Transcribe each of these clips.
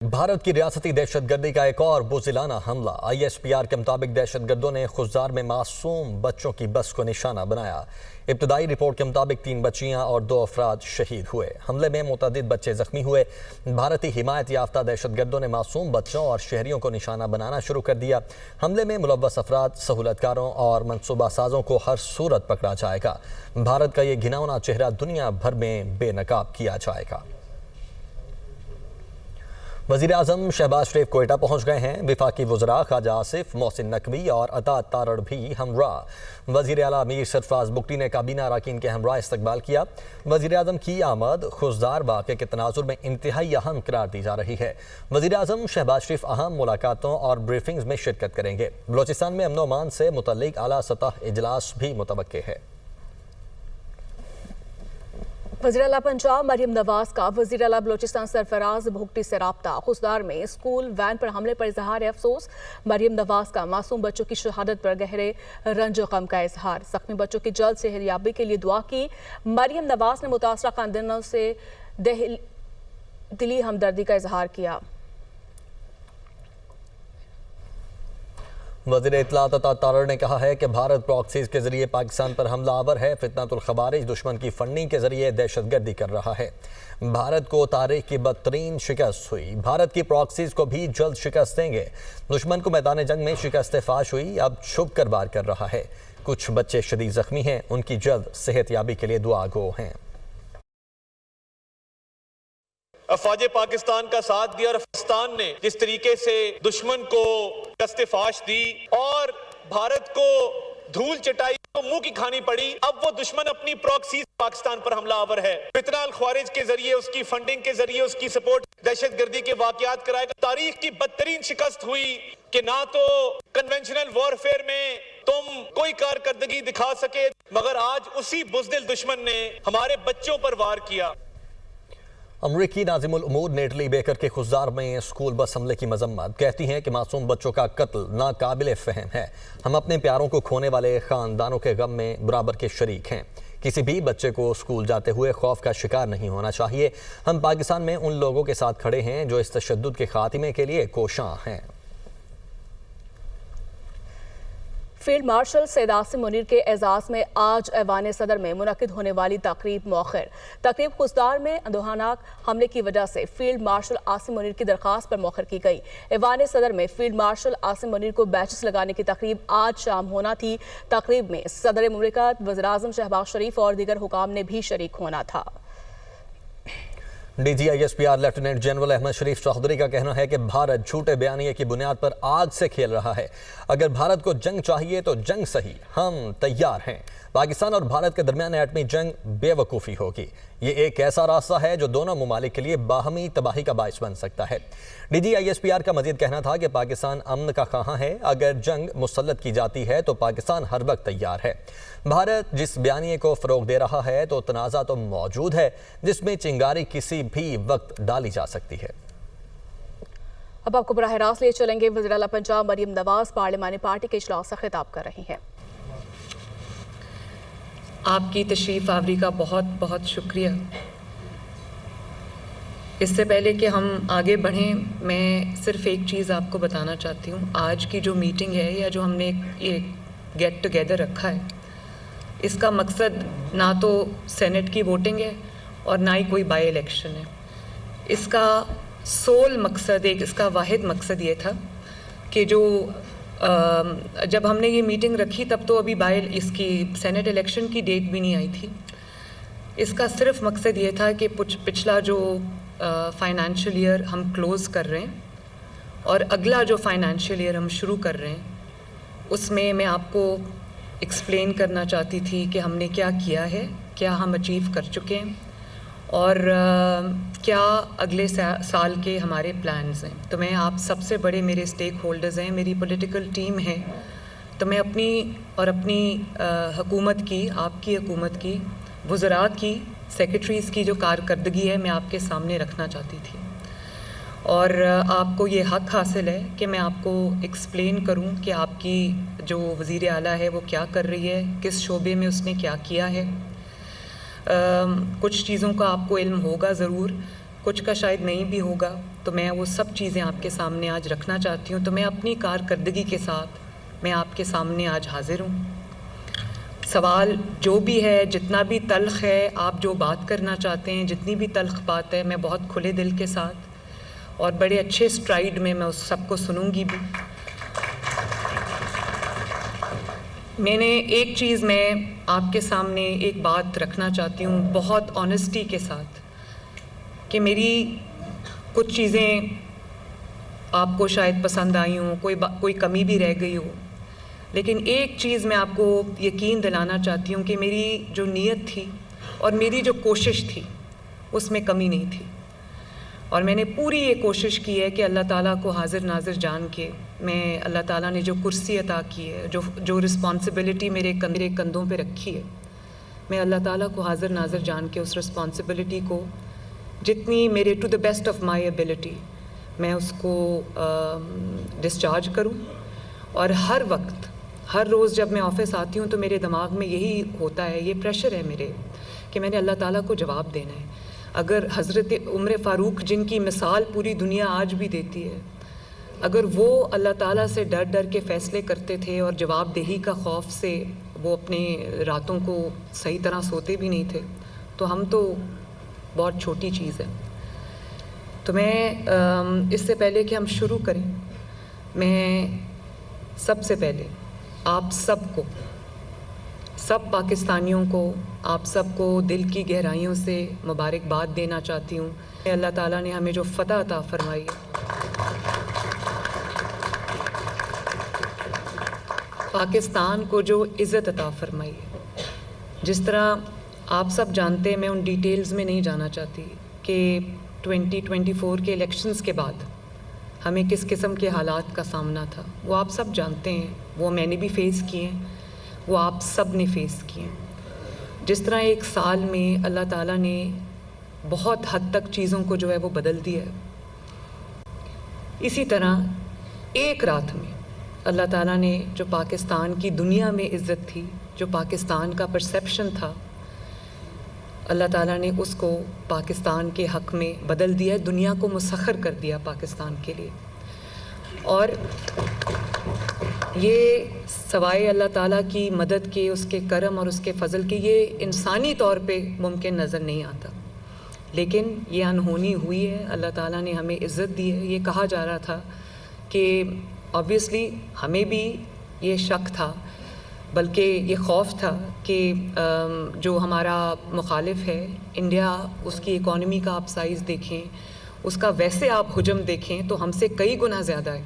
भारत की रियासती दहशतगर्दी का एक और बुज़िलाना हमला। ISPR के मुताबिक दहशतगर्दों ने खुजदार में मासूम बच्चों की बस को निशाना बनाया। इब्तदाई रिपोर्ट के मुताबिक 3 बच्चियां और 2 अफराद शहीद हुए। हमले में मुतअद्दिद बच्चे जख्मी हुए। भारतीय हिमायत याफ्ता दहशतगर्दों ने मासूम बच्चों और शहरियों को निशाना बनाना शुरू कर दिया। हमले में मुलव्वस अफराद, सहूलतकारों और मनसूबा साजों को हर सूरत पकड़ा जाएगा। भारत का ये घिनौना चेहरा दुनिया भर में बेनकाब किया जाएगा। वज़ीर आज़म शहबाज शरीफ कोयटा पहुँच गए हैं। वफाकी वज़रा ख्वाजा आसिफ, मोहसिन नकवी और अता तारड़ भी हमरा। वज़ीर आला मीर सरफराज बुगटी ने काबीना अरकान के हमरा इस्तकबाल किया। वज़ीर आज़म की आमद खुजदार वाक़े के तनाजुर में इंतहाई अहम करार दी जा रही है। वज़ीर आज़म शहबाज शरीफ अहम मुलाकातों और ब्रीफिंग्स में शिरकत करेंगे। बलोचिस्तान में अमन अमान से मुतल्लिक आला सतह इजलास भी मुतवक्के है। वज़ीर आला पंजाब मरियम नवाज का वज़ीर आला बलोचिस्तान सरफराज भुगटी से राब्ता। खुसदार में स्कूल वैन पर हमले पर इजहार अफसोस। मरियम नवाज का मासूम बच्चों की शहादत पर गहरे रंज गम का इजहार। जख्मी बच्चों की जल्द सेहतयाबी के लिए दुआ की। मरियम नवाज ने मुतासरा खानदानों से दिली हमदर्दी का इजहार किया। वज़ीर इत्तलात अता तारड़ ने कहा है कि भारत प्रॉक्सीज के जरिए पाकिस्तान पर हमला आवर है। फितनतुल खवारिज दुश्मन की फंडिंग के जरिए दहशतगर्दी कर रहा है। भारत को तारीख की बदतरीन शिकस्त हुई। भारत की प्रॉक्सीज को भी जल्द शिकस्त देंगे। दुश्मन को मैदान जंग में शिकस्त फाश हुई, अब छुप कर वार कर रहा है। कुछ बच्चे शदीद जख्मी हैं, उनकी जल्द सेहतयाबी के लिए दुआ गो हैं। अफवाज पाकिस्तान का साथ दिया और पाकिस्तान ने जिस तरीके से दुश्मन को कस्तेफाश दी और भारत को धूल चटाई तो मुंह की खानी पड़ी। अब वो दुश्मन अपनी प्रॉक्सी पाकिस्तान पर हमला आवर है। फितना अल ख्वारिज के जरिए, उसकी फंडिंग के जरिए, उसकी सपोर्ट, दहशतगर्दी के वाकयात कराएगा। तारीख की बदतरीन शिकस्त हुई कि ना तो कन्वेंशनल वॉरफेयर में तुम कोई कारकर्दगी दिखा सके, मगर आज उसी बुज़दिल दुश्मन ने हमारे बच्चों पर वार किया। अमरीकी नाज़िमुल उमूर नेटली बेकर के खुजदार में स्कूल बस हमले की मजम्मत। कहती हैं कि मासूम बच्चों का कत्ल नाकाबिले फ़हम है। हम अपने प्यारों को खोने वाले ख़ानदानों के गम में बराबर के शरीक हैं। किसी भी बच्चे को स्कूल जाते हुए खौफ का शिकार नहीं होना चाहिए। हम पाकिस्तान में उन लोगों के साथ खड़े हैं जो इस तशद्दुद के खात्मे के लिए कोशां हैं। फील्ड मार्शल सैयद आसिम मुनीर के एजाज में आज ऐवान सदर में मुनक्किद होने वाली तकरीब मौखर। तकरीब खुजदार में अंदोहानाक हमले की वजह से फील्ड मार्शल आसिम मुनीर की दरख्वास्त पर मौखर की गई। ऐवान सदर में फील्ड मार्शल आसिम मुनीर को बैचेस लगाने की तकरीब आज शाम होना थी। तकरीब में सदर मुमलिकत, वज़ीर आज़म शहबाज शरीफ और दीगर हुकाम ने भी शरीक होना था। DG ISPR lieutenant general Ahmed Sharif Chaudhry का कहना है कि भारत झूठे बयानिए की बुनियाद पर आग से खेल रहा है। अगर भारत को जंग चाहिए तो जंग सही, हम तैयार हैं। पाकिस्तान और भारत के दरमियान एटमी जंग बेवकूफ़ी होगी। ये एक ऐसा रास्ता है जो दोनों ममालिक के लिए बाहमी तबाही का बाइस बन सकता है। DG ISPR का मजीद कहना था कि पाकिस्तान अमन का ख़्वाह है। अगर जंग मुसल्लत की जाती है तो पाकिस्तान हर वक्त तैयार है। भारत जिस बयानिए को फ़रोग दे रहा है तो तनाज़ा तो मौजूद है, जिसमें चिंगारी किसी भी वक्त डाली जा सकती है। अब आपको बराह रास्त ले चलेंगे। वज़ीर आला पंजाब मरियम नवाज पार्लिमानी पार्टी के इजलास से खिताब कर रही हैं। आपकी तशरीफ़ आवरी का बहुत बहुत शुक्रिया। इससे पहले कि हम आगे बढ़ें, मैं सिर्फ एक चीज़ आपको बताना चाहती हूँ। आज की जो मीटिंग है या जो हमने ये गेट टुगेदर रखा है, इसका मकसद ना तो सेनेट की वोटिंग है और ना ही कोई बाई इलेक्शन है। इसका सोल मकसद, एक इसका वाहिद मकसद ये था कि जो जब हमने ये मीटिंग रखी तब तो अभी इसकी सेनेट इलेक्शन की डेट भी नहीं आई थी। इसका सिर्फ मकसद ये था कि पिछला जो फाइनेंशियल ईयर हम क्लोज़ कर रहे हैं और अगला जो फाइनेंशियल ईयर हम शुरू कर रहे हैं, उसमें मैं आपको एक्सप्लेन करना चाहती थी कि हमने क्या किया है, क्या हम अचीव कर चुके हैं और क्या अगले साल के हमारे प्लान्स हैं। तो मैं आप सबसे बड़े मेरे स्टेक होल्डर्स हैं, मेरी पॉलिटिकल टीम है, तो मैं अपनी हुकूमत की, आपकी हुकूमत की, वज़रा की, सेक्रेटरीज़ की जो कारकर्दगी है मैं आपके सामने रखना चाहती थी। और आपको ये हक़ हासिल है कि मैं आपको एक्सप्लेन करूं कि आपकी जो वज़ीर आला है वो क्या कर रही है, किस शोबे में उसने क्या किया है। कुछ चीज़ों का आपको इल्म होगा ज़रूर, कुछ का शायद नहीं भी होगा। تو میں وہ سب چیزیں آپ کے سامنے آج رکھنا چاہتی ہوں. تو میں اپنی کارکردگی کے ساتھ میں آپ کے سامنے آج حاضر ہوں. سوال جو بھی ہے، جتنا بھی تلخ ہے، آپ جو بات کرنا چاہتے ہیں، جتنی بھی تلخ بات ہے، میں بہت کھلے دل کے ساتھ اور بڑے اچھے سٹرائیڈ میں اس سب کو سنوں گی بھی. میں نے ایک چیز میں آپ کے سامنے ایک بات رکھنا چاہتی ہوں بہت آنیسٹی کے ساتھ، کہ میری کچھ چیزیں آپ کو شاید پسند آئی ہوں، کوئی کمی بھی رہ گئی ہو، لیکن ایک چیز میں آپ کو یقین دلانا چاہتی ہوں کہ میری جو نیت تھی اور میری جو کوشش تھی اس میں کمی نہیں تھی. اور میں نے پوری یہ کوشش کی ہے کہ اللہ تعالیٰ کو حاضر ناظر جان کے میں اللہ تعالیٰ نے جو کرسی عطا کی ہے، جو رسپانسبلٹی میرے کندھوں پہ رکھی ہے، میں اللہ تعالیٰ کو حاضر ناظر جان کے اس رسپانسبلٹی کو جتنی میرے to the best of my ability میں اس کو ڈسچارج کروں. اور ہر وقت، ہر روز جب میں آفس آتی ہوں تو میرے دماغ میں یہی ہوتا ہے، یہ پریشر ہے میرے کہ میں نے اللہ تعالیٰ کو جواب دینا ہے. اگر حضرت عمر فاروق، جن کی مثال پوری دنیا آج بھی دیتی ہے، اگر وہ اللہ تعالیٰ سے ڈر ڈر کے فیصلے کرتے تھے اور جواب دہی کا خوف سے وہ اپنے راتوں کو صحیح طرح سوتے بھی نہیں تھے، تو ہم تو بہت چھوٹی چیز ہے. تو میں اس سے پہلے کہ ہم شروع کریں، میں سب سے پہلے آپ سب کو، سب پاکستانیوں کو، آپ سب کو دل کی گہرائیوں سے مبارکباد دینا چاہتی ہوں. اللہ تعالیٰ نے ہمیں جو فتح عطا فرمائی ہے، پاکستان کو جو عزت عطا فرمائی ہے، جس طرح آپ سب جانتے ہیں، میں ان ڈیٹیلز میں نہیں جانا چاہتی کہ 2024 کے الیکشنز کے بعد ہمیں کس قسم کے حالات کا سامنا تھا. وہ آپ سب جانتے ہیں، وہ میں نے بھی فیس کیے ہیں، وہ آپ سب نے فیس کیے ہیں. جس طرح ایک سال میں اللہ تعالیٰ نے بہت حد تک چیزوں کو جو ہے وہ بدل دیا ہے، اسی طرح ایک رات میں اللہ تعالیٰ نے جو پاکستان کی دنیا میں عزت تھی، جو پاکستان کا پرسیپشن تھا، اللہ تعالیٰ نے اس کو پاکستان کے حق میں بدل دیا، دنیا کو مسخر کر دیا پاکستان کے لیے. اور یہ سوائے اللہ تعالیٰ کی مدد کے، اس کے کرم اور اس کے فضل کے، یہ انسانی طور پہ ممکن نظر نہیں آتا، لیکن یہ انہونی ہوئی ہے. اللہ تعالیٰ نے ہمیں عزت دی ہے. یہ کہا جا رہا تھا کہ آبویسلی ہمیں بھی یہ شک تھا، بلکہ یہ خوف تھا کہ جو ہمارا مخالف ہے انڈیا، اس کی اکانومی کا آپ سائز دیکھیں، اس کا ویسے آپ حجم دیکھیں تو ہم سے کئی گنا زیادہ ہے.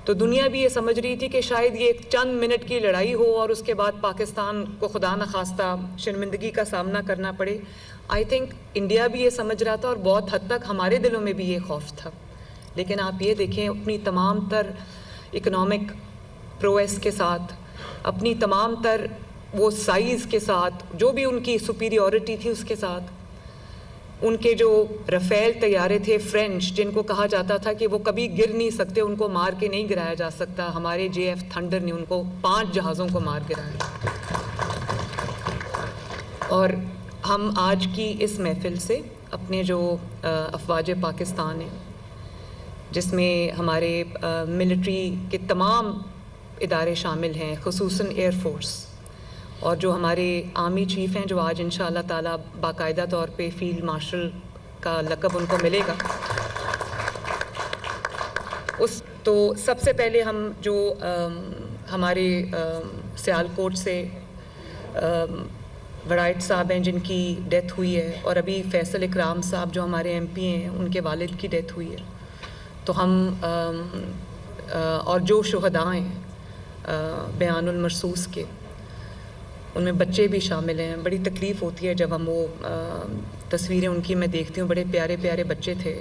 تو دنیا بھی یہ سمجھ رہی تھی کہ شاید یہ ایک چند منٹ کی لڑائی ہو اور اس کے بعد پاکستان کو خدا نخواستہ شرمندگی کا سامنا کرنا پڑے. آئی تھنک انڈیا بھی یہ سمجھ رہا تھا اور بہت حد تک ہمارے دلوں میں بھی یہ خوف تھا. لیکن آپ یہ دیکھیں، اپنی تمام تر اکنامک پرویس کے ساتھ، اپنی تمام تر وہ سائز کے ساتھ، جو بھی ان کی سپیریورٹی تھی اس کے ساتھ، ان کے جو رفیل طیارے تھے فرینچ، جن کو کہا جاتا تھا کہ وہ کبھی گر نہیں سکتے، ان کو مار کے نہیں گرایا جا سکتا، ہمارے JF تھنڈر نے ان کو 5 جہازوں کو مار گرایا. اور ہم آج کی اس محفل سے اپنے جو افواج پاکستان ہیں، جس میں ہمارے ملٹری کے تمام ادارے شامل ہیں، خصوصاً ایئر فورس، اور جو ہمارے آرمی چیف ہیں، جو آج انشاءاللہ تعالیٰ باقاعدہ طور پہ فیلڈ مارشل کا لقب ان کو ملے گا. تو سب سے پہلے ہم جو ہمارے سیالکوٹ سے وڑائٹ صاحب ہیں، جن کی ڈیتھ ہوئی ہے، اور ابھی فیصل اکرام صاحب جو ہمارے MP ہیں، ان کے والد کی ڈیتھ ہوئی ہے، تو ہم اور جو شہداء ہیں بیان المرصوص کے، ان میں بچے بھی شامل ہیں. بڑی تکلیف ہوتی ہے جب ہم وہ تصویریں ان کی میں دیکھتی ہوں، بڑے پیارے پیارے بچے تھے.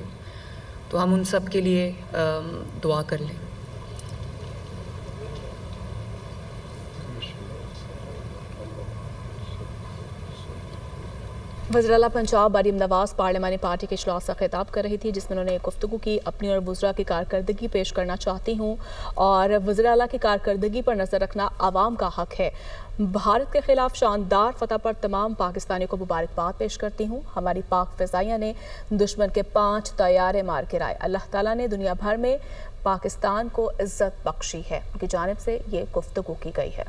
تو ہم ان سب کے لیے دعا کر لیں. वज़ीर-ए-आला पंजाब मरीम नवाज पार्लिमानी पार्टी के इजलास से खिताब कर रही थी, जिसमें उन्होंने गुफ्तगू की अपनी और वज़रा की कारकर्दगी पेश करना चाहती हूँ और वज़ीर-ए-आला की कारकर्दगी पर नज़र रखना आवाम का हक है। भारत के खिलाफ शानदार फतह पर तमाम पाकिस्तानियों को मुबारकबाद पेश करती हूँ। हमारी पाक फ़िज़ाइया ने दुश्मन के 5 तैयारे मार गिराए। अल्लाह ताला ने दुनिया भर में पाकिस्तान को इज़्ज़त बख्शी है। उनकी जानिब से ये गुफ्तगू की गई है।